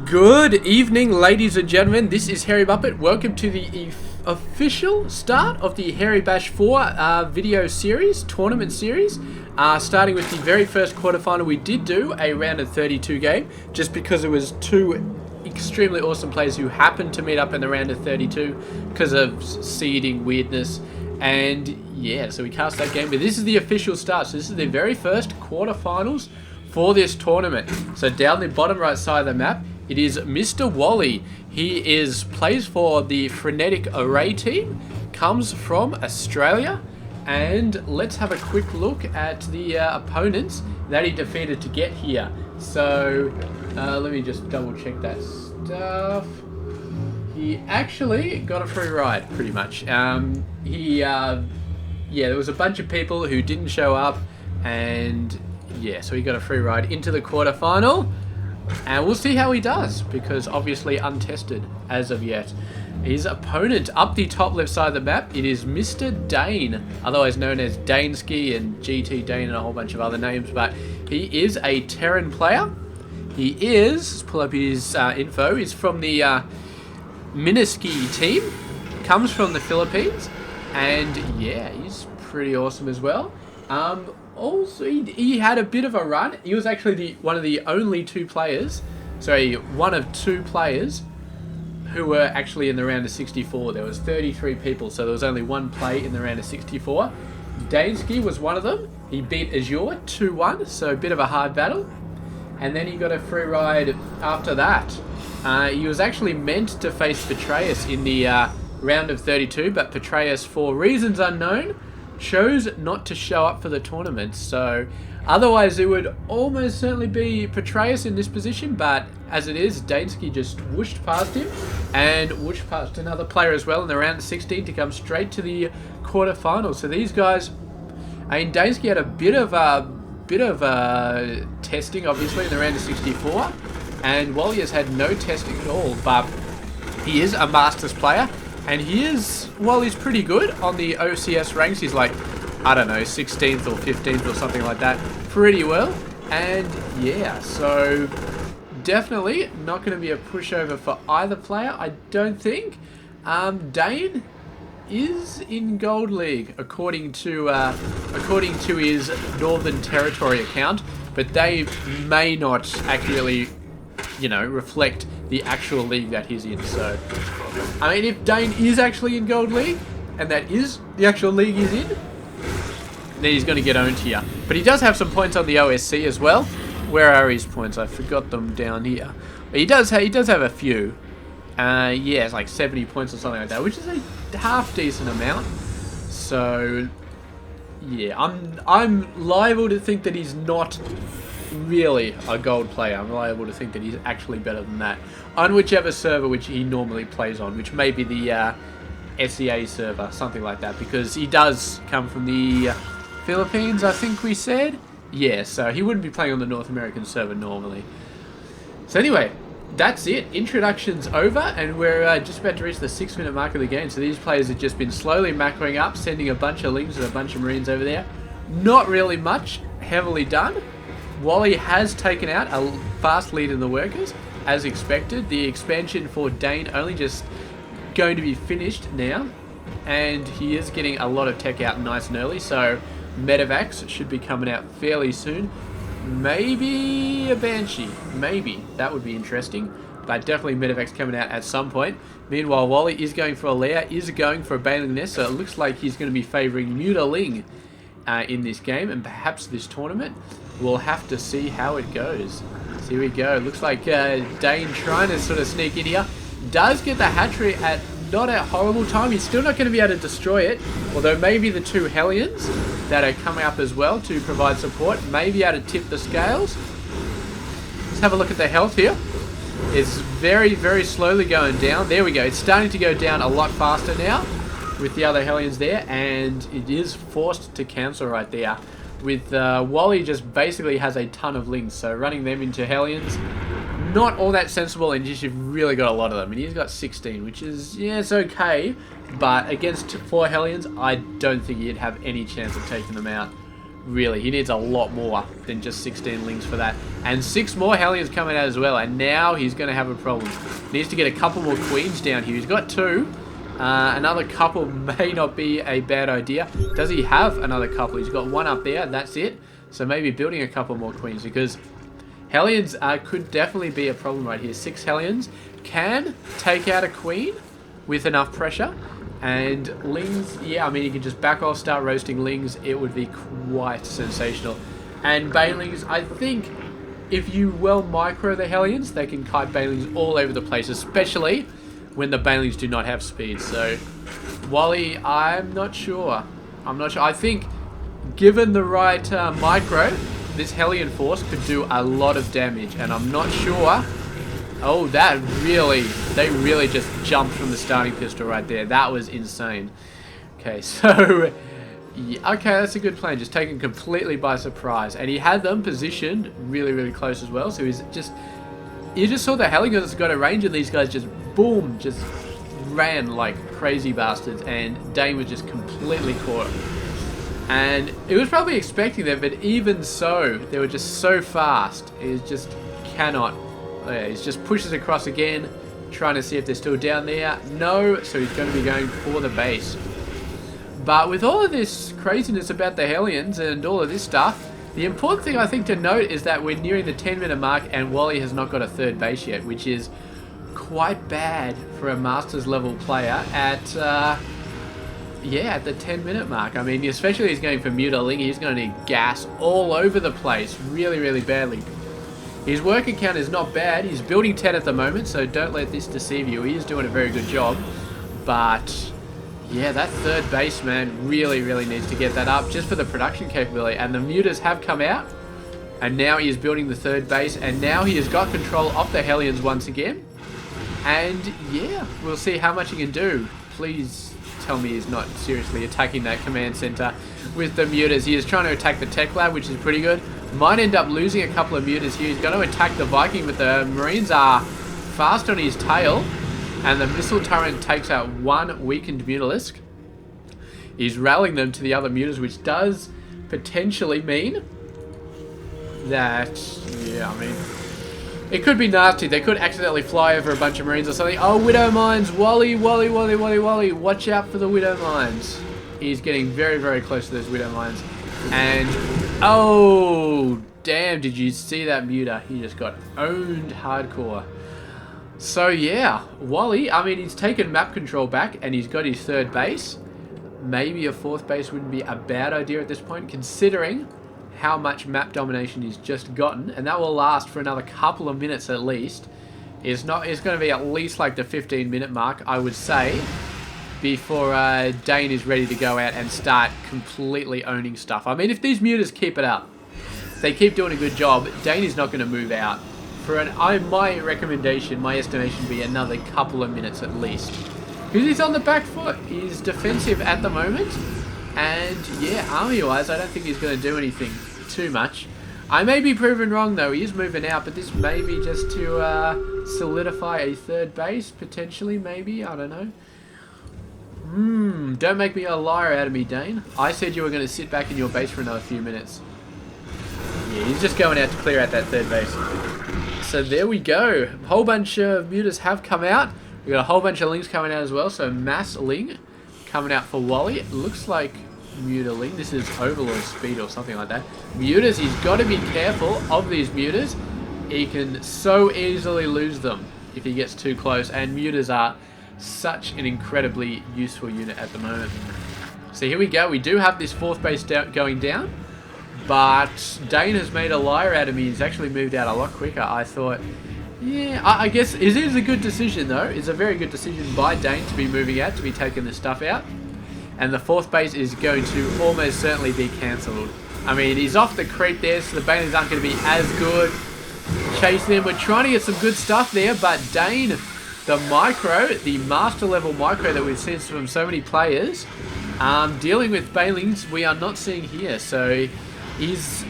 Good evening, ladies and gentlemen. This is Harry Muppet. Welcome to the official start of the Harry Bash 4 video series, tournament series. Starting with the very first quarterfinal, we did do a round of 32 game, just because it was two extremely awesome players who happened to meet up in the round of 32 because of seeding weirdness. And yeah, so we cast that game, but this is the official start. So this is the very first quarterfinals for this tournament. So down the bottom right side of the map, it is Mr. Wally. He plays for the Frenetic Array team, comes from Australia, and let's have a quick look at the opponents that he defeated to get here. So let me just double check that stuff. He actually got a free ride, pretty much. Yeah, there was a bunch of people who didn't show up, and yeah, so he got a free ride into the quarterfinal. And we'll see how he does, because obviously untested as of yet. His opponent up the top left side of the map, it is Mr. Dane, otherwise known as Daneski and GT Dane and a whole bunch of other names, but he is a Terran player. He is, let's pull up his info, he's from the Miniski team, comes from the Philippines, and yeah, he's pretty awesome as well. Also, he had a bit of a run. He was actually one of the only two players, one of two players who were actually in the round of 64. There was 33 people, so there was only one play in the round of 64. Daneski was one of them. He beat Azure 2-1, so a bit of a hard battle. And then he got a free ride after that. He was actually meant to face Petraeus in the round of 32, but Petraeus, for reasons unknown, chose not to show up for the tournament. So otherwise it would almost certainly be Petraeus in this position, but as it is, Daneski just whooshed past him and whooshed past another player as well in the round of 16 to come straight to the quarterfinals. So these guys, I mean, Daneski had a bit of testing obviously in the round of 64, and Wally has had no testing at all, but he is a Masters player. And Wally's pretty good on the OCS ranks. He's like, I don't know, 16th or 15th or something like that. Pretty well. And yeah, so definitely not going to be a pushover for either player, I don't think. Dane is in Gold League, according to his Northern Territory account, but they may not accurately, reflect the actual league that he's in. So I mean, if Dane is actually in Gold League, and that is the actual league he's in, then he's going to get owned here. But he does have some points on the OSC as well. Where are his points? I forgot them down here. But he does have a few. Yeah, it's like 70 points or something like that, which is a half decent amount. So yeah, I'm liable to think that he's not really a gold player. I'm liable to think that he's actually better than that on whichever server which he normally plays on, which may be the SEA server, something like that, because he does come from the Philippines, I think we said. Yeah, so he wouldn't be playing on the North American server normally. So anyway, that's it. Introduction's over, and we're just about to reach the 6-minute mark of the game. So these players have just been slowly macroing up, sending a bunch of Lings and a bunch of Marines over there. Not really much heavily done. Wally has taken out a fast lead in the workers, as expected. The expansion for Dane only just going to be finished now, and he is getting a lot of tech out nice and early, so Medevacs should be coming out fairly soon. Maybe a Banshee, maybe. That would be interesting, but definitely Medevacs coming out at some point. Meanwhile, Wally is going for a lair, is going for a Baneling Nest, so it looks like he's going to be favouring Mutaling in this game, and perhaps this tournament. We'll have to see how it goes. So here we go. Looks like Dane trying to sort of sneak in here. Does get the hatchery at not a horrible time. He's still not going to be able to destroy it. Although maybe the two Hellions that are coming up as well to provide support may be able to tip the scales. Let's have a look at the health here. It's very, very slowly going down. There we go. It's starting to go down a lot faster now with the other Hellions there. And it is forced to cancel right there. With Wally just basically has a ton of Lings, so running them into Hellions, not all that sensible, and you've really got a lot of them. And he's got 16, which is, yeah, it's okay, but against 4 Hellions, I don't think he'd have any chance of taking them out. Really, he needs a lot more than just 16 lings for that. And 6 more Hellions coming out as well. And now he's going to have a problem. Needs to get a couple more Queens down here. He's got 2. Another couple may not be a bad idea. Does he have another couple? He's got 1 up there. That's it. So maybe building a couple more Queens, because Hellions could definitely be a problem right here. 6 Hellions can take out a Queen with enough pressure. And Lings, yeah, I mean, you can just back off, start roasting Lings. It would be quite sensational. And Banelings, I think if you well micro the Hellions, they can kite Banelings all over the place, especially when the Banelings do not have speed. So, Wally, I'm not sure. I think, given the right micro, this Hellion force could do a lot of damage. And I'm not sure... Oh, they really just jumped from the starting pistol right there. That was insane. Okay, so, yeah, okay, that's a good plan. Just taken completely by surprise. And he had them positioned really, really close as well. So he's just, you just saw the Hellions got a range, and these guys just, boom, just ran like crazy bastards. And Dane was just completely caught. And it was probably expecting them, but even so, they were just so fast. It just cannot... Yeah, he just pushes across again, trying to see if they're still down there. No, so he's going to be going for the base. But with all of this craziness about the Hellions and all of this stuff, the important thing I think to note is that we're nearing the 10-minute mark and Wally has not got a 3rd base yet, which is quite bad for a Masters level player at, at the 10-minute mark. I mean, especially he's going for Mutaling, he's going to need gas all over the place, really, really badly. His working count is not bad. He's building 10 at the moment, so don't let this deceive you. He is doing a very good job. But, yeah, that 3rd base, man, really, really needs to get that up just for the production capability. And the Mutas have come out, and now he is building the 3rd base, and now he has got control of the Hellions once again. And, yeah, we'll see how much he can do. Please tell me he's not seriously attacking that command center with the Mutas. He is trying to attack the Tech Lab, which is pretty good. Might end up losing a couple of Mutas here. He's going to attack the Viking, but the Marines are fast on his tail. And the missile turret takes out 1 weakened Mutalisk. He's rallying them to the other Mutas, which does potentially mean that, yeah, I mean, it could be nasty. They could accidentally fly over a bunch of Marines or something. Oh, Widow Mines. Wally. Watch out for the Widow Mines. He's getting very, very close to those Widow Mines. And, oh, damn, did you see that Muta? He just got owned hardcore. So, yeah, Wally, I mean, he's taken map control back, and he's got his 3rd base. Maybe a 4th base wouldn't be a bad idea at this point, considering how much map domination he's just gotten. And that will last for another couple of minutes at least. It's going to be at least like the 15-minute mark, I would say, before Dane is ready to go out and start completely owning stuff. I mean, if these Mutas keep it up, they keep doing a good job, Dane is not going to move out. For my recommendation, my estimation would be another couple of minutes at least. Because he's on the back foot. He's defensive at the moment. And yeah, army-wise, I don't think he's going to do anything too much. I may be proven wrong though, he is moving out, but this may be just to solidify a 3rd base, potentially, maybe, I don't know. Don't make me a liar out of me, Dane. I said you were going to sit back in your base for another few minutes. Yeah, he's just going out to clear out that 3rd base. So there we go. A whole bunch of Mutas have come out. We've got a whole bunch of Lings coming out as well. So Mass Ling coming out for Wally. It looks like Mutaling. This is Overlord Speed or something like that. Mutas, he's got to be careful of these Mutas. He can so easily lose them if he gets too close. And Mutas are such an incredibly useful unit at the moment. So here we go. We do have this 4th base going down. But Dane has made a liar out of me. He's actually moved out a lot quicker. I thought, yeah, I guess it is a good decision though. It's a very good decision by Dane to be moving out, to be taking this stuff out. And the 4th base is going to almost certainly be cancelled. I mean, he's off the creep there, so the Banelings aren't going to be as good. Chasing them. We're trying to get some good stuff there, but Dane, the micro, the master level micro that we've seen from so many players, dealing with Banelings, we are not seeing here. So he's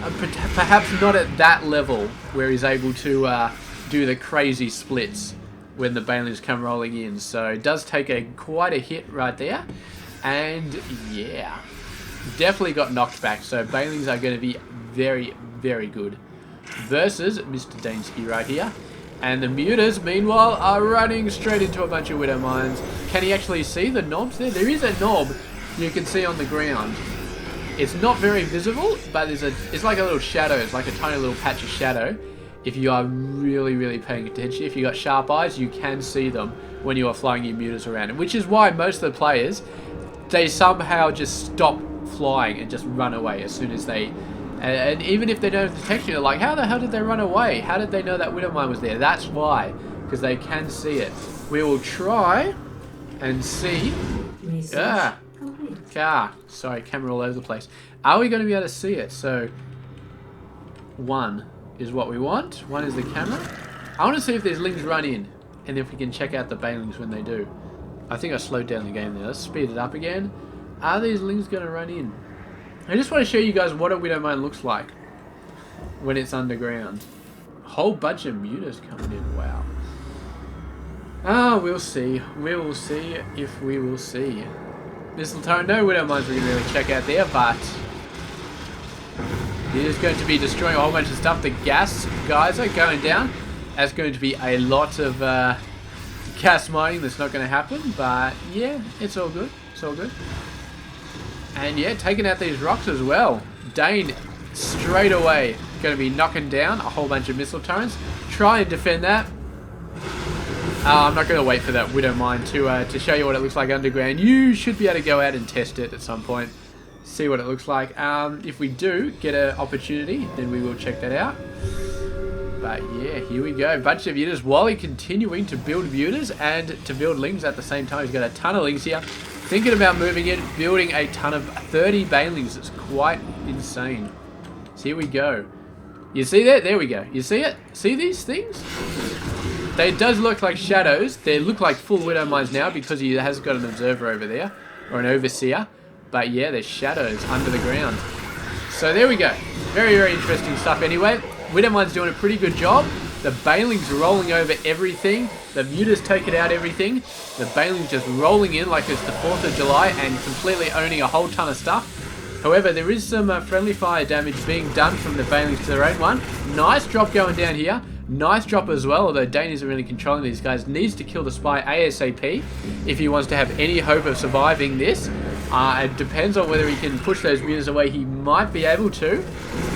perhaps not at that level where he's able to do the crazy splits when the Banelings come rolling in. So it does take quite a hit right there. And yeah, definitely got knocked back. So Banelings are going to be very, very good. Versus Mr. Danesky right here. And the Mutas, meanwhile, are running straight into a bunch of Widow Mines. Can he actually see the knobs there? There is a knob you can see on the ground. It's not very visible, but it's like a little shadow. It's like a tiny little patch of shadow. If you are really, really paying attention, if you got sharp eyes, you can see them when you are flying your Mutas around. Which is why most of the players, they somehow just stop flying and just run away as soon as they... And even if they don't have detection, they're like, how the hell did they run away? How did they know that Widow Mine was there? That's why, because they can see it. We will try and see... Sorry, camera all over the place. Are we going to be able to see it? So, 1 is what we want. 1 is the camera. I want to see if there's lings run in, and if we can check out the Banelings when they do. I think I slowed down the game there. Let's speed it up again. Are these lings going to run in? I just want to show you guys what a Widow Mine looks like when it's underground. A whole bunch of Mutas coming in. Wow. Ah, we'll see. We will see if we will see. Mistletoe, no Widow Mines we can really check out there, but it is going to be destroying a whole bunch of stuff. The gas guys are going down. That's going to be a lot of gas mining that's not going to happen, but yeah, it's all good. It's all good. And yeah, taking out these rocks as well. Dane, straight away, going to be knocking down a whole bunch of missile turrets. Try and defend that. I'm not going to wait for that Widow Mine to show you what it looks like underground. You should be able to go out and test it at some point. See what it looks like. If we do get an opportunity, then we will check that out. But yeah, here we go. Bunch of Mutas. Wally continuing to build Mutas and to build lings at the same time. He's got a ton of lings here. Thinking about moving in, building a ton of 30 Banelings. It's quite insane. So here we go. You see that? There we go. You see it? See these things? They does look like shadows. They look like full Widow Mines now because he has got an observer over there. Or an overseer. But yeah, there's shadows under the ground. So there we go. Very, very interesting stuff anyway. Widow Mine's doing a pretty good job. The Banelings rolling over everything. The Mutas taking out everything. The Banelings just rolling in like it's the 4th of July and completely owning a whole ton of stuff. However, there is some friendly fire damage being done from the Banelings to their own one. Nice drop going down here. Nice drop as well, although Dane isn't really controlling these guys. Needs to kill the spy ASAP if he wants to have any hope of surviving this. It depends on whether he can push those Mutas away. He might be able to,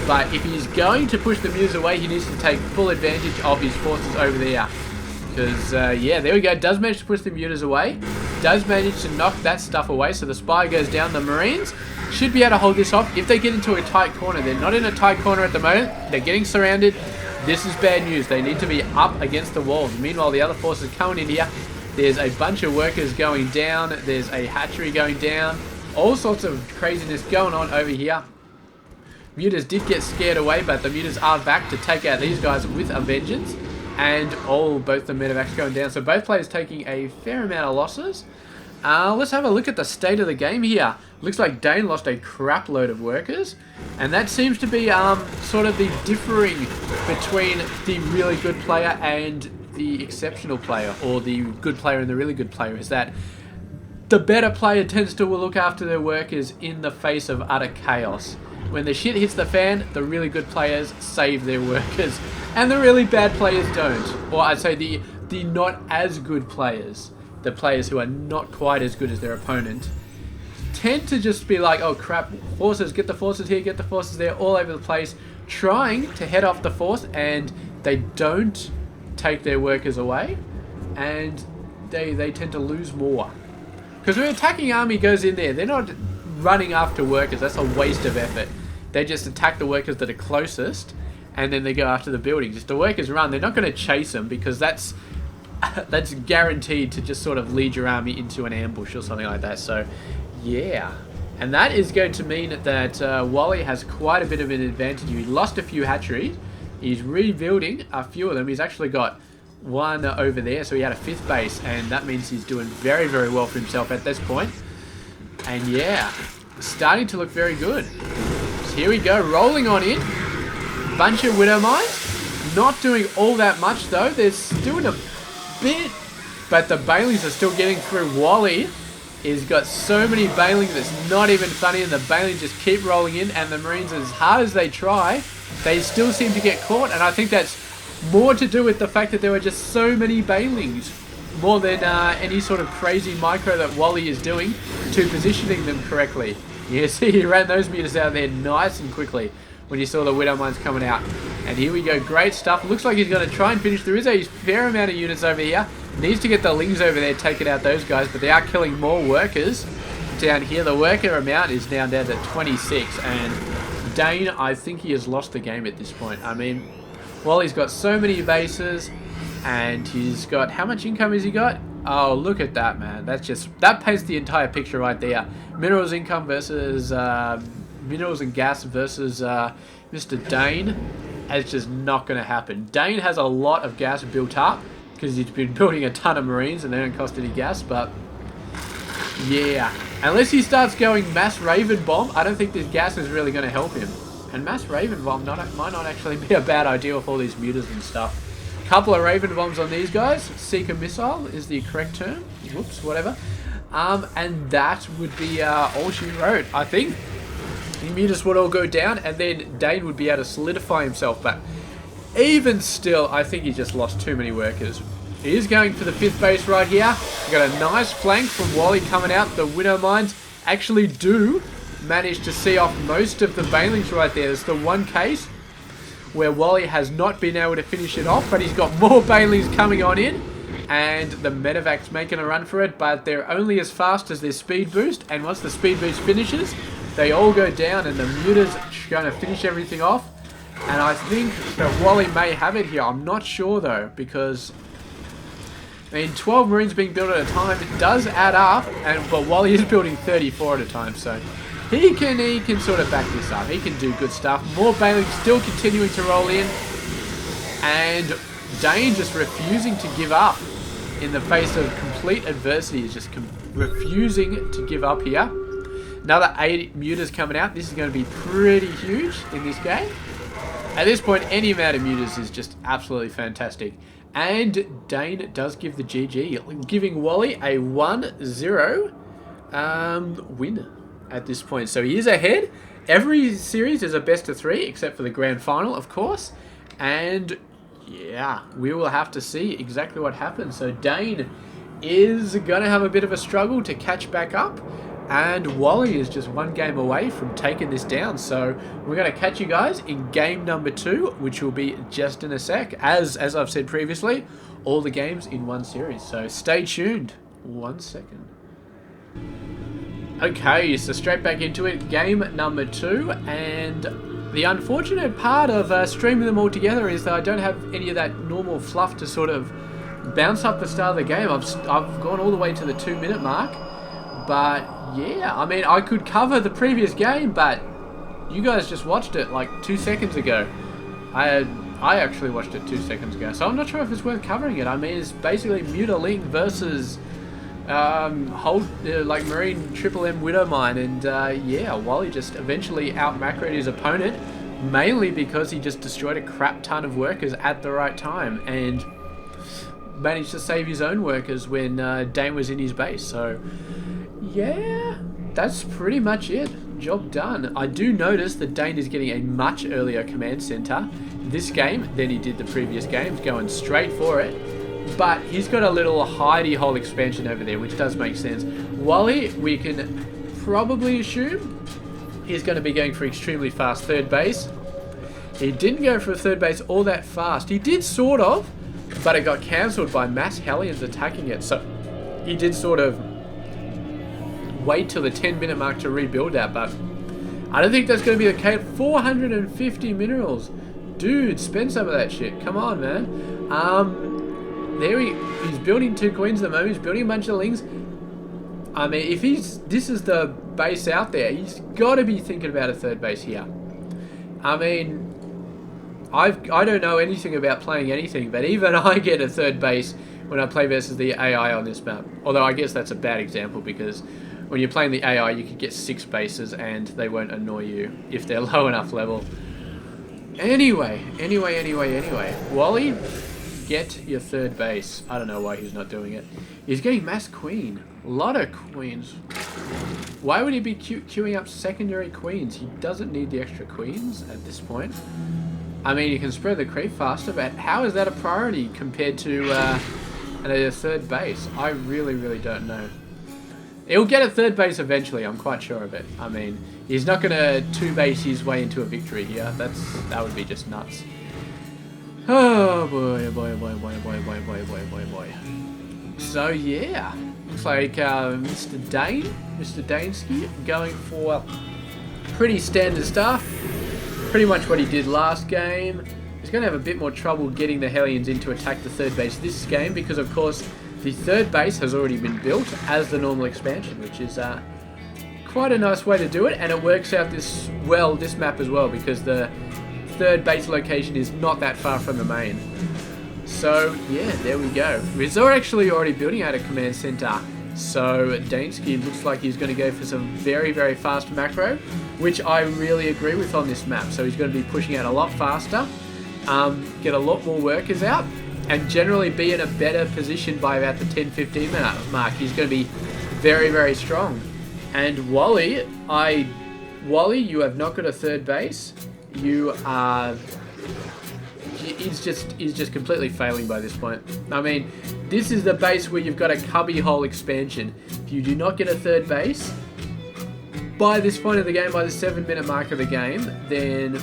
but if he's going to push the Mutas away, he needs to take full advantage of his forces over there. Because, yeah, there we go. Does manage to push the Mutas away. Does manage to knock that stuff away, so the spy goes down. The Marines should be able to hold this off. If they get into a tight corner, they're not in a tight corner at the moment. They're getting surrounded. This is bad news. They need to be up against the walls. Meanwhile, the other forces coming in here. There's a bunch of workers going down. There's a hatchery going down. All sorts of craziness going on over here. Mutas did get scared away, but the Mutas are back to take out these guys with a vengeance. And both the medevacs going down. So both players taking a fair amount of losses. Let's have a look at the state of the game here. Looks like Dane lost a crap load of workers. And that seems to be sort of the differing between the really good player and the exceptional player. Or the good player and the really good player. Is that the better player tends to look after their workers in the face of utter chaos. When the shit hits the fan, the really good players save their workers. And the really bad players don't. Or I'd say the not as good players, the players who are not quite as good as their opponent, tend to just be like, oh crap, forces, get the forces here, get the forces there, all over the place, trying to head off the force, and they don't take their workers away, and they tend to lose more. Because when an attacking army goes in there, they're not running after workers. That's a waste of effort. They just attack the workers that are closest, and then they go after the buildings. If the workers run, they're not going to chase them, because that's guaranteed to just sort of lead your army into an ambush or something like that. So yeah, and that is going to mean that Wally has quite a bit of an advantage. He lost a few hatcheries. He's rebuilding a few of them. He's actually got one over there, so he had a 5th base, and that means he's doing very, very well for himself at this point. And yeah, starting to look very good. So here we go, rolling on in. Bunch of Widow Mines. Not doing all that much though. They're doing a bit, but the Banelings are still getting through. Wally He's got so many Banelings, it's not even funny, and the Banelings just keep rolling in, and the Marines, as hard as they try, they still seem to get caught, and I think that's more to do with the fact that there were just so many Banelings, more than any sort of crazy micro that Wally is doing to positioning them correctly. You see, he ran those mutas out there nice and quickly when you saw the Widow Mines coming out. And here we go, great stuff. Looks like he's going to try and finish. There is a fair amount of units over here. Needs to get the Lings over there, taking out those guys, but they are killing more workers down here. The worker amount is now down to 26, and Dane, I think he has lost the game at this point. I mean, Wally's got so many bases, and he's got, how much income has he got? Oh, look at that, man. That paints the entire picture right there. Minerals income versus minerals and gas versus Mr. Dane. It's just not going to happen. Dane has a lot of gas built up because he's been building a ton of Marines and they don't cost any gas, but yeah. Unless he starts going mass Raven Bomb, I don't think this gas is really going to help him. And mass Raven Bomb might not actually be a bad idea with all these mutas and stuff. Couple of Raven Bombs on these guys. Seeker Missile is the correct term. Whoops, whatever. And that would be all she wrote, I think. The mutas would all go down, and then Dane would be able to solidify himself. But even still, I think he just lost too many workers. He is going for the 5th base right here. We've got a nice flank from Wally coming out. The Widow Mines actually do manage to see off most of the Banelings right there. There's the one case where Wally has not been able to finish it off, but he's got more Banelings coming on in, and the Medevac's making a run for it, but they're only as fast as their speed boost, and once the speed boost finishes, they all go down, and the muta's going to finish everything off. And I think that Wally may have it here. I'm not sure though, because I mean, 12 Marines being built at a time, it does add up, but Wally is building 34 at a time, so he can sort of back this up. He can do good stuff. More Banelings still continuing to roll in, and Dane just refusing to give up in the face of complete adversity. Is just refusing to give up here. Another 8 mutas coming out. This is going to be pretty huge in this game. At this point, any amount of mutas is just absolutely fantastic. And Dane does give the GG, giving Wally a 1-0 win at this point. So he is ahead. Every series is a best of 3, except for the grand final, of course. And yeah, we will have to see exactly what happens. So Dane is going to have a bit of a struggle to catch back up. And Wally is just 1 game away from taking this down. So we're going to catch you guys in game number 2, which will be just in a sec. As I've said previously, all the games in one series. So stay tuned. 1 second. Okay, so straight back into it. Game number 2. And the unfortunate part of streaming them all together is that I don't have any of that normal fluff to sort of bounce up the start of the game. I've gone all the way to the 2-minute mark. But yeah, I mean, I could cover the previous game, but you guys just watched it like 2 seconds ago. I actually watched it 2 seconds ago, so I'm not sure if it's worth covering it. I mean, it's basically Mutaling versus like Marine Triple M Widow Mine, and yeah, Wally just eventually out macroed his opponent, mainly because he just destroyed a crap ton of workers at the right time and managed to save his own workers when Dane was in his base. So yeah, that's pretty much it. Job done. I do notice that Dane is getting a much earlier command center this game than he did the previous games, going straight for it. But he's got a little hidey hole expansion over there, which does make sense. Wally, we can probably assume he's going to be going for extremely fast 3rd base. He didn't go for a 3rd base all that fast. He did sort of, but it got cancelled by mass Hellions attacking it. So he did sort of wait till the 10-minute mark to rebuild that, but I don't think that's going to be the case. 450 minerals. Dude, spend some of that shit. Come on, man. There he's building 2 queens at the moment. He's building a bunch of lings. I mean, if this is the base out there, he's got to be thinking about a 3rd base here. I mean, I don't know anything about playing anything, but even I get a 3rd base when I play versus the AI on this map. Although I guess that's a bad example, because when you're playing the AI, you could get 6 bases and they won't annoy you if they're low enough level. Anyway. Wally Get your third base. I don't know why he's not doing it. He's getting mass queen. A lot of queens. Why would he be queuing up secondary queens? He doesn't need the extra queens at this point. I mean, you can spread the creep faster, but how is that a priority compared to a third base? I really, really don't know. He'll get a third base eventually, I'm quite sure of it. I mean, he's not going to two-base his way into a victory here. That would be just nuts. Oh boy, oh boy, oh boy, oh boy, oh boy, oh boy, oh boy, oh boy, oh boy. So yeah, looks like Mr. Dane, Mr. Danesky, going for pretty standard stuff. Pretty much what he did last game. He's going to have a bit more trouble getting the Hellions in to attack the third base this game because, of course, the third base has already been built as the normal expansion, which is quite a nice way to do it, and it works out this map as well because the third base location is not that far from the main. So yeah, there we go. We're actually already building out a command center. So Danesky looks like he's going to go for some very, very fast macro, which I really agree with on this map. So he's going to be pushing out a lot faster, get a lot more workers out, and generally be in a better position by about the 10-15 minute mark. He's going to be very, very strong. And Wally, you have not got a third base. You are... He's just completely failing by this point. I mean, this is the base where you've got a cubbyhole expansion. If you do not get a third base by this point of the game, by the 7-minute mark of the game, then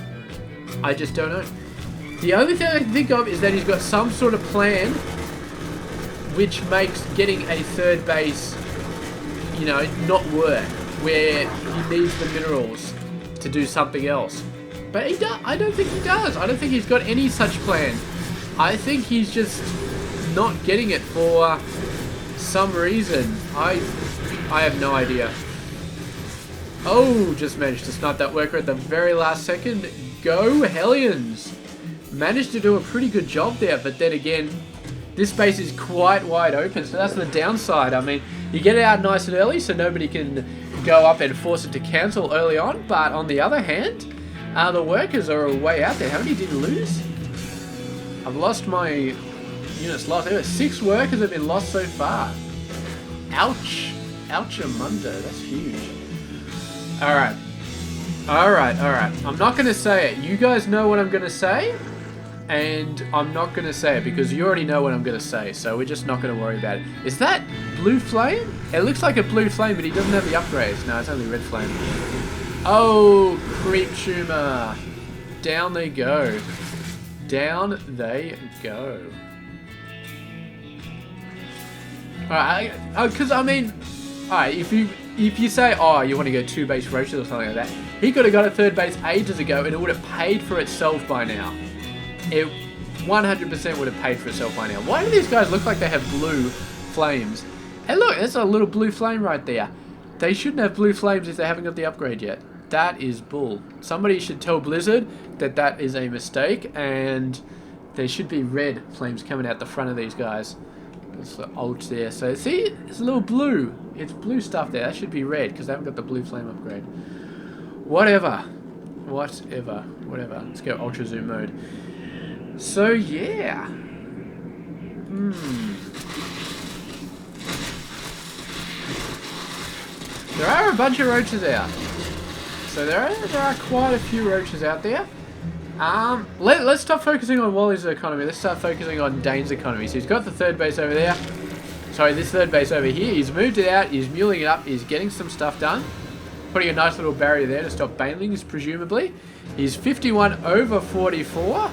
I just don't know. The only thing I can think of is that he's got some sort of plan which makes getting a third base, you know, not work, where he needs the minerals to do something else. But I don't think he does. I don't think he's got any such plan. I think he's just not getting it for some reason. I have no idea. Oh, just managed to snipe that worker at the very last second. Go Hellions! Managed to do a pretty good job there, but then again, this base is quite wide open, so that's the downside. I mean, you get it out nice and early, so nobody can go up and force it to cancel early on, but on the other hand, the workers are way out there. How many did lose? I've lost my units lost. There were 6 workers have been lost so far. Ouch. Ouchamundo. That's huge. Alright. Alright, alright. I'm not going to say it. You guys know what I'm going to say. And I'm not going to say it because you already know what I'm going to say. So we're just not going to worry about it. Is that blue flame? It looks like a blue flame, but he doesn't have the upgrades. No, it's only red flame. Oh, creep tumor. Down they go. Down they go. Alright, because I mean, alright, if you say, oh, you want to go 2 base roaches or something like that, he could have got a third base ages ago and it would have paid for itself by now. It 100% would have paid for itself by now. Why do these guys look like they have blue flames? Hey look, there's a little blue flame right there. They shouldn't have blue flames if they haven't got the upgrade yet. That is bull. Somebody should tell Blizzard that that is a mistake and there should be red flames coming out the front of these guys. There's the ult there. So see, it's a little blue. It's blue stuff there. That should be red because they haven't got the blue flame upgrade. Whatever. Whatever. Whatever. Let's go ultra zoom mode. So yeah. There are a bunch of roaches out. So there are quite a few roaches out there. Let's stop focusing on Wally's economy. Let's start focusing on Dane's economy. So he's got the third base over there. Sorry, this third base over here. He's moved it out. He's muling it up. He's getting some stuff done. Putting a nice little barrier there to stop banelings, presumably. He's 51 over 44.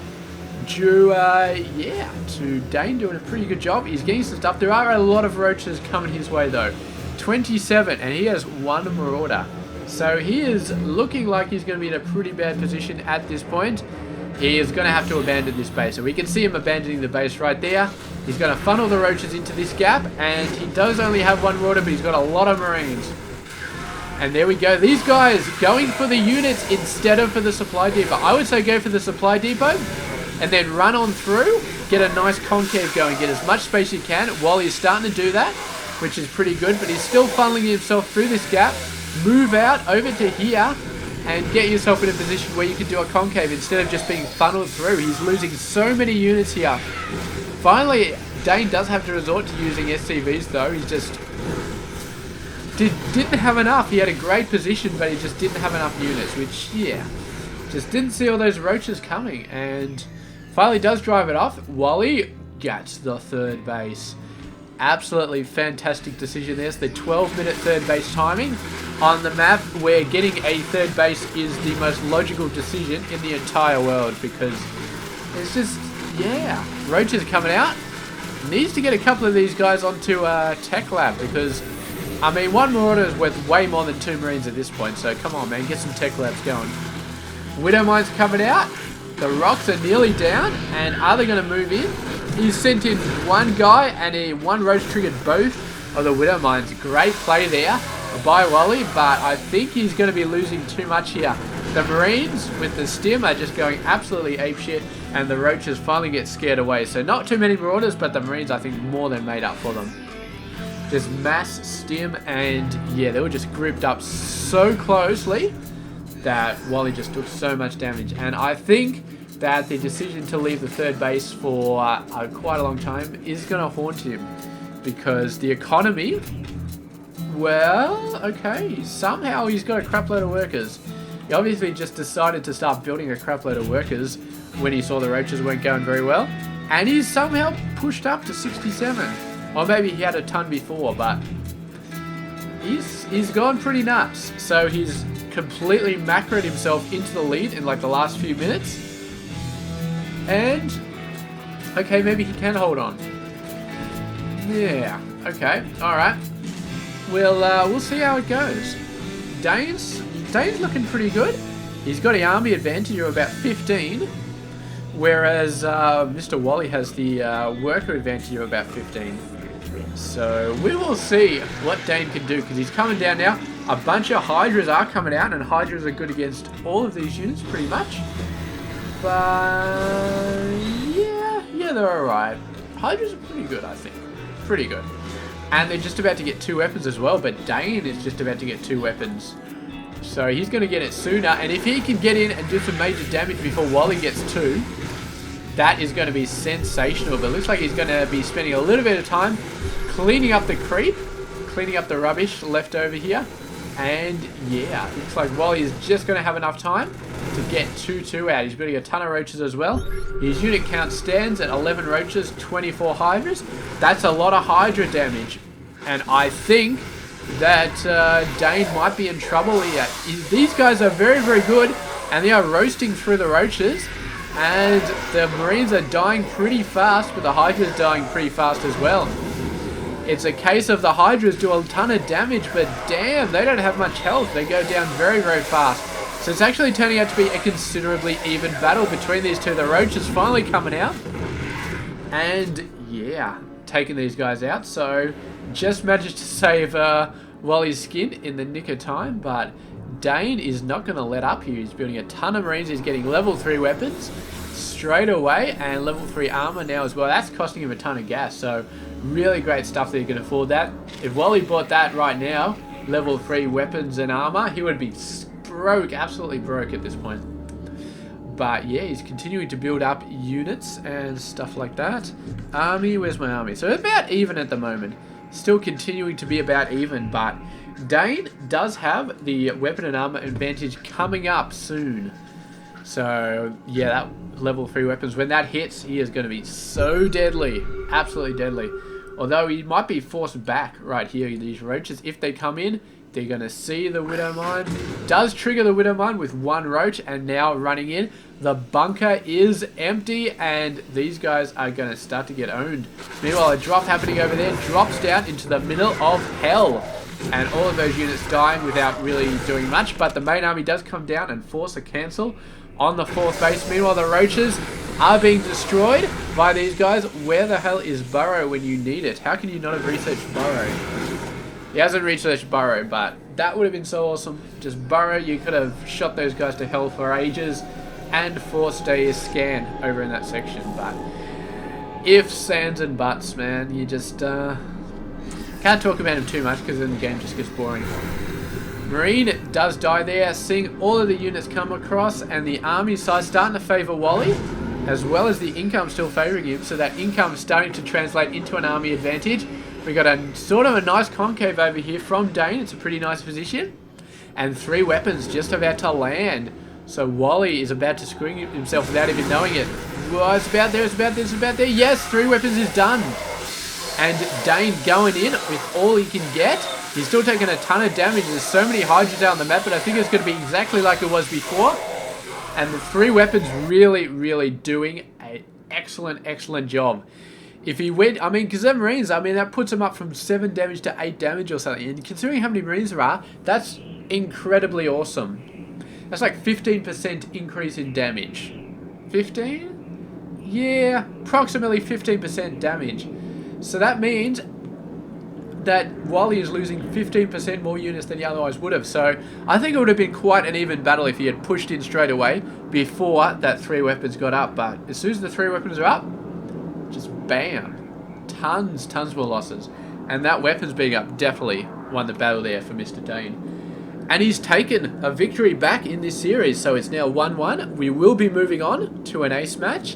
Due, yeah, to Dane doing a pretty good job. He's getting some stuff. There are a lot of roaches coming his way, though. 27, and he has 1 marauder. So he is looking like he's going to be in a pretty bad position at this point. He is going to have to abandon this base. So we can see him abandoning the base right there. He's going to funnel the roaches into this gap, and he does only have 1 marauder, but he's got a lot of marines. And there we go. These guys going for the units instead of for the supply depot. I would say go for the supply depot and then run on through, get a nice concave going, get as much space you can. Wally is starting to do that, which is pretty good, but he's still funneling himself through this gap. Move out over to here and get yourself in a position where you can do a concave instead of just being funneled through. He's losing so many units here. Finally, Dane does have to resort to using SCVs though. He just didn't have enough. He had a great position, but he just didn't have enough units, which, yeah, just didn't see all those roaches coming. And finally does drive it off. Wally gets the third base. Absolutely fantastic decision there. It's the 12-minute third base timing on the map, where getting a third base is the most logical decision in the entire world, because it's just, yeah, roaches coming out. Needs to get a couple of these guys onto Tech Lab, because, I mean, one Marauder is worth way more than 2 Marines at this point, so come on, man, get some Tech Labs going. Widow Mine's coming out. The rocks are nearly down, and are they going to move in? He's sent in one guy, and one roach triggered both of the Widow Mines. Great play there by Wally, but I think he's going to be losing too much here. The Marines with the stim are just going absolutely apeshit, and the roaches finally get scared away. So not too many Marauders, but the Marines, I think, more than made up for them. Just mass stim, and yeah, they were just grouped up so closely that Wally just took so much damage. And I think that the decision to leave the third base for quite a long time is going to haunt him, because the economy, well, okay, somehow he's got a crap load of workers. He obviously just decided to start building a crap load of workers when he saw the roaches weren't going very well, and he's somehow pushed up to 67. Or maybe he had a ton before, but he's gone pretty nuts. So he's completely macroed himself into the lead in like the last few minutes. And, okay, maybe he can hold on. Yeah, okay, alright. We'll see how it goes. Dane's looking pretty good. He's got an army advantage of about 15, whereas Mr. Wally has the worker advantage of about 15. So we will see what Dane can do, because he's coming down now. A bunch of Hydras are coming out, and Hydras are good against all of these units pretty much. But yeah, they're alright. Hydras are pretty good, I think. Pretty good. And they're just about to get 2 weapons as well, but Dane is just about to get 2 weapons. So he's going to get it sooner, and if he can get in and do some major damage before Wally gets 2, that is going to be sensational. But it looks like he's going to be spending a little bit of time cleaning up the creep, cleaning up the rubbish left over here. And yeah, looks like Wally is just going to have enough time to get 2-2 out. He's building a ton of roaches as well. His unit count stands at 11 roaches, 24 Hydras. That's a lot of Hydra damage. And I think that Dane might be in trouble here. These guys are very, very good, and they are roasting through the roaches. And the Marines are dying pretty fast, but the Hydras dying pretty fast as well. It's a case of the Hydras do a ton of damage, but damn, they don't have much health. They go down very, very fast. So it's actually turning out to be a considerably even battle between these two. The Roach is finally coming out. And yeah, taking these guys out. So just managed to save Wally's skin in the nick of time, but Dane is not going to let up here. He's building a ton of Marines. He's getting level 3 weapons straight away, and level 3 armor now as well. That's costing him a ton of gas, so really great stuff that he can afford that. If Wally bought that right now, level 3 weapons and armor, he would be broke, absolutely broke at this point. But yeah, he's continuing to build up units and stuff like that. Army, where's my army? So about even at the moment. Still continuing to be about even, but Dane does have the weapon and armor advantage coming up soon. So yeah, that level 3 weapons, when that hits, he is going to be so deadly. Absolutely deadly. Although he might be forced back right here. These roaches, if they come in, they're going to see the Widow Mine. Does trigger the Widow Mine with 1 roach, and now running in. The bunker is empty, and these guys are going to start to get owned. Meanwhile, a drop happening over there. Drops down into the middle of hell. And all of those units dying without really doing much. But the main army does come down and force a cancel on the 4th base. Meanwhile, the roaches are being destroyed by these guys. Where the hell is Burrow when you need it? How can you not have researched Burrow? He hasn't researched Burrow, but that would have been so awesome. Just Burrow, you could have shot those guys to hell for ages and forced a scan over in that section. But ifs, ands, and buts, man. You just can't talk about him too much, because then the game just gets boring. Marine does die there, seeing all of the units come across, and the army side starting to favour Wally. as well as the income still favouring him. So that income is starting to translate into an army advantage. We got a sort of a nice concave over here from Dane. It's a pretty nice position. And 3 weapons just about to land. So Wally is about to screw himself without even knowing it. Well, it's about there, it's about there, it's about there. Yes, 3 weapons is done. And Dane going in with all he can get. He's still taking a ton of damage. There's so many hydras out on the map, but I think it's going to be exactly like it was before. And the 3 weapons really, really doing an excellent, excellent job. If he went, I mean, because they're Marines, I mean, that puts him up from 7 damage to 8 damage or something. And considering how many Marines there are, that's incredibly awesome. That's like 15% increase in damage. 15? Yeah, approximately 15% damage. So that means that Wally is losing 15% more units than he otherwise would have. So I think it would have been quite an even battle if he had pushed in straight away before that 3 weapons got up. But as soon as the 3 weapons are up, just bam. Tons more losses. And that weapons being up definitely won the battle there for Mr. Dane. And he's taken a victory back in this series. So it's now 1-1. We will be moving on to an ace match.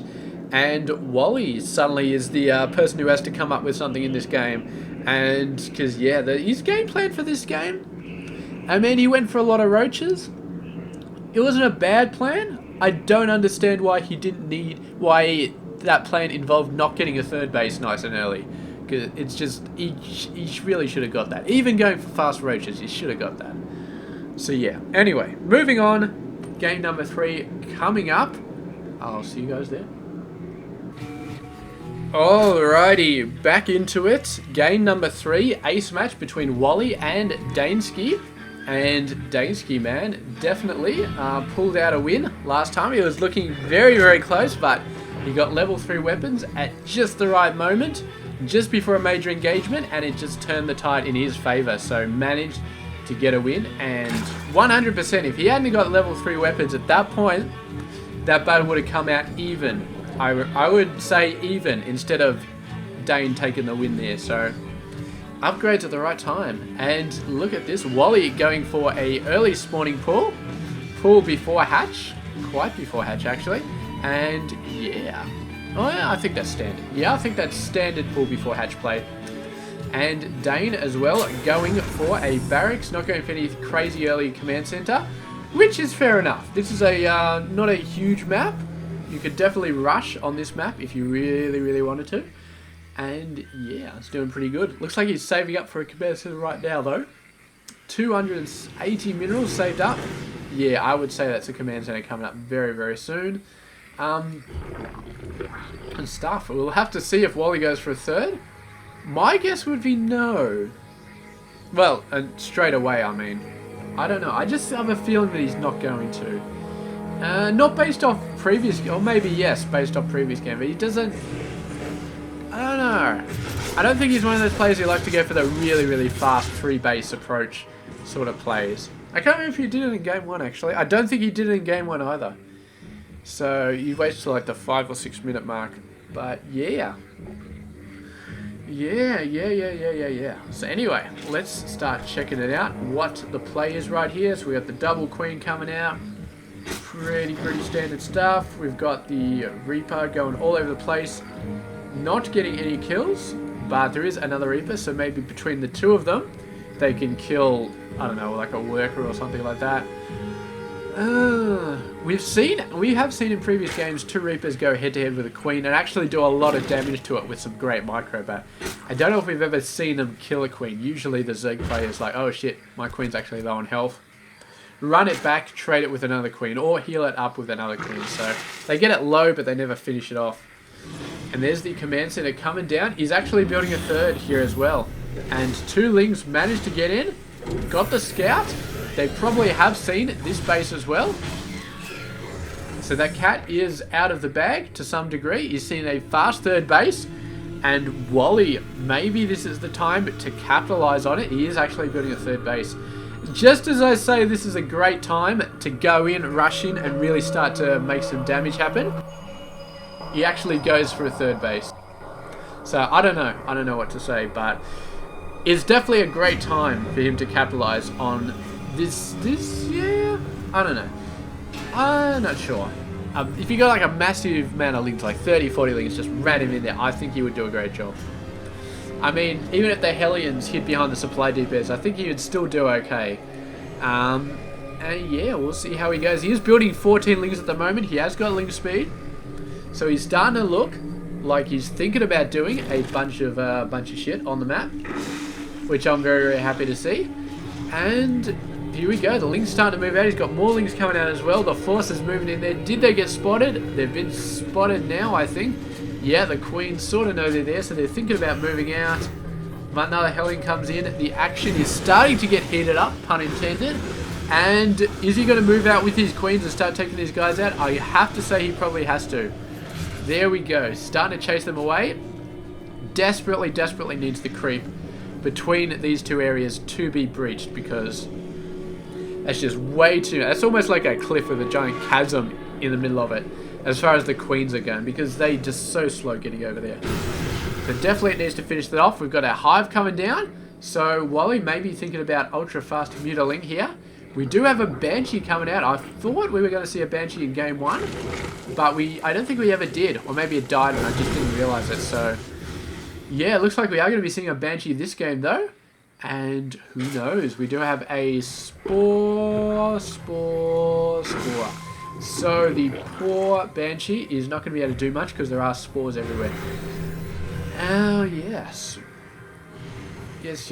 And Wally suddenly is the person who has to come up with something in this game. And because, yeah, his game plan for this game, I mean, he went for a lot of roaches. It wasn't a bad plan. I don't understand why he didn't need, why that plan involved not getting a 3rd base nice and early. Because it's just, he really should have got that. Even going for fast roaches, he should have got that. So yeah, anyway, moving on. Game number 3 coming up. I'll see you guys there. Alrighty, back into it. Game number 3, ace match between Wally and Daneski. And Daneski, man, definitely pulled out a win last time. He was looking very, very close, but he got level 3 weapons at just the right moment, just before a major engagement, and it just turned the tide in his favour. So managed to get a win, and 100%, if he hadn't got level 3 weapons at that point, that battle would have come out even. I would say even instead of Dane taking the win there. So upgrades at the right time. And look at this, Wally going for a early spawning pull before hatch, quite before hatch actually. And yeah, oh yeah, I think that's standard. Yeah, I think that's standard pull before hatch play. And Dane as well going for a barracks, not going for any crazy early command center, which is fair enough. This is a not a huge map. You could definitely rush on this map if you really, really wanted to. And yeah, it's doing pretty good. Looks like he's saving up for a command center right now though. 280 minerals saved up. Yeah, I would say that's a command center coming up very, very soon. And stuff. We'll have to see if Wally goes for a 3rd. My guess would be no. Well, straight away, I mean. I don't know. I just have a feeling that he's not going to. Not based off previous, or maybe yes, based off previous game, but he doesn't, I don't know. I don't think he's one of those players who like to go for the really, really fast 3 base approach sort of plays. I can't remember if he did it in game 1 actually. I don't think he did it in game 1 either. So you wait till like the 5 or 6 minute mark. But yeah. Yeah. So anyway, let's start checking it out. What the play is right here. So we got the double queen coming out. Pretty standard stuff. We've got the Reaper going all over the place. Not getting any kills, but there is another Reaper, so maybe between the 2 of them, they can kill, I don't know, like a worker or something like that. We have seen in previous games 2 Reapers go head to head with a Queen and actually do a lot of damage to it with some great micro, but I don't know if we've ever seen them kill a Queen. Usually the Zerg player's like, oh shit, my Queen's actually low on health. Run it back, trade it with another Queen, or heal it up with another Queen. So they get it low, but they never finish it off. And there's the command center coming down. He's actually building a 3rd here as well. And 2 Lings managed to get in, got the scout. They probably have seen this base as well. So that cat is out of the bag to some degree. He's seen a fast 3rd base. And Wally, maybe this is the time to capitalize on it. He is actually building a 3rd base. Just as I say this is a great time to go in, rush in, and really start to make some damage happen, he actually goes for a 3rd base. So I don't know what to say, but it's definitely a great time for him to capitalize on this, yeah, I don't know. I'm not sure. if you got like a massive amount of links, like 30, 40 links, just ran him in there, I think he would do a great job. I mean, even if the Hellions hid behind the supply depots, I think he would still do okay. And yeah, we'll see how he goes. He is building 14 links at the moment. He has got link speed, so he's starting to look like he's thinking about doing a bunch of shit on the map, which I'm very, very happy to see. And here we go. The link's starting to move out. He's got more links coming out as well. The force is moving in there. Did they get spotted? They've been spotted now, I think. Yeah, the Queens sort of know they're there, so they're thinking about moving out. But another Hellion comes in. The action is starting to get heated up, pun intended. And is he going to move out with his Queens and start taking these guys out? I have to say he probably has to. There we go. Starting to chase them away. Desperately, desperately needs the creep between these two areas to be breached, because that's just way too... That's almost like a cliff with a giant chasm in the middle of it, as far as the Queens are going, because they just so slow getting over there. So definitely it needs to finish that off. We've got our hive coming down. So Wally may be thinking about ultra fast mutaling here. We do have a Banshee coming out. I thought we were going to see a Banshee in game 1, but I don't think we ever did. Or maybe it died and I just didn't realise it. So yeah, it looks like we are going to be seeing a Banshee this game though. And who knows? We do have a Spore. So the poor Banshee is not going to be able to do much because there are spores everywhere. Oh, yes. Yes.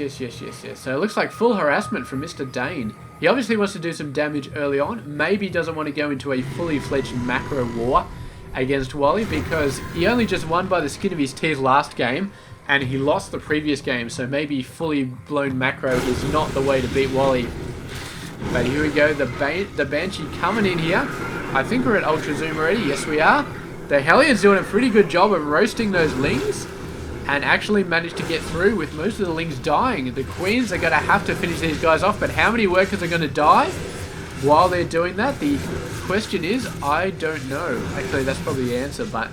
So it looks like full harassment from Mr. Dane. He obviously wants to do some damage early on. Maybe doesn't want to go into a fully fledged macro war against Wally, because he only just won by the skin of his teeth last game and he lost the previous game. So maybe fully blown macro is not the way to beat Wally. But here we go. The Banshee coming in here. I think we're at Ultra Zoom already. Yes, we are. The Hellion's doing a pretty good job of roasting those lings and actually managed to get through with most of the lings dying. The Queens are going to have to finish these guys off, but how many workers are going to die while they're doing that? The question is, I don't know. Actually, that's probably the answer, but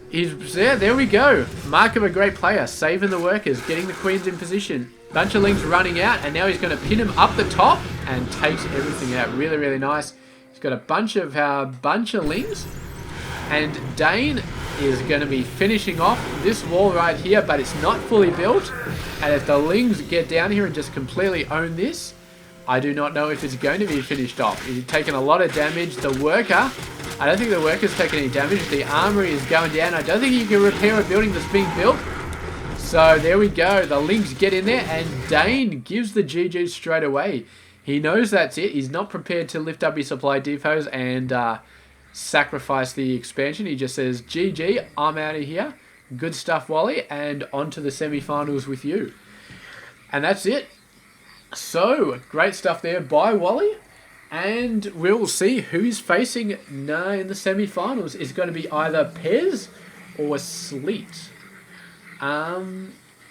he's there. There we go. Mark of a great player, saving the workers, getting the Queens in position. Bunch of lings running out, and now he's going to pin him up the top and takes everything out. Really, really nice. He's got a bunch of lings, and Dane is going to be finishing off this wall right here, but it's not fully built. And if the lings get down here and just completely own this, I do not know if it's going to be finished off. He's taken a lot of damage. The worker, I don't think the worker's taken any damage. The armory is going down. I don't think you can repair a building that's being built. So there we go. The lings get in there, and Dane gives the GG straight away. He knows that's it. He's not prepared to lift up his supply depots and sacrifice the expansion. He just says, GG, I'm out of here. Good stuff, Wally, and on to the semi-finals with you. And that's it. So, great stuff there by Wally. And we'll see who's facing in the semi-finals. It's going to be either Pez or Sleet.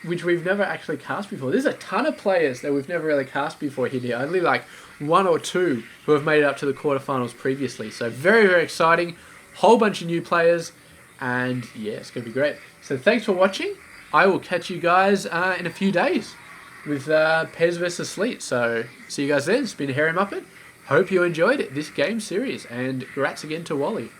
Which we've never actually cast before. There's a ton of players that we've never really cast before here. Only like 1 or 2 who have made it up to the quarterfinals previously. So very, very exciting. Whole bunch of new players. And yeah, it's going to be great. So thanks for watching. I will catch you guys in a few days with Pez vs Sleet. So see you guys then. It's been Harry Muppet. Hope you enjoyed this game series. And congrats again to Wally.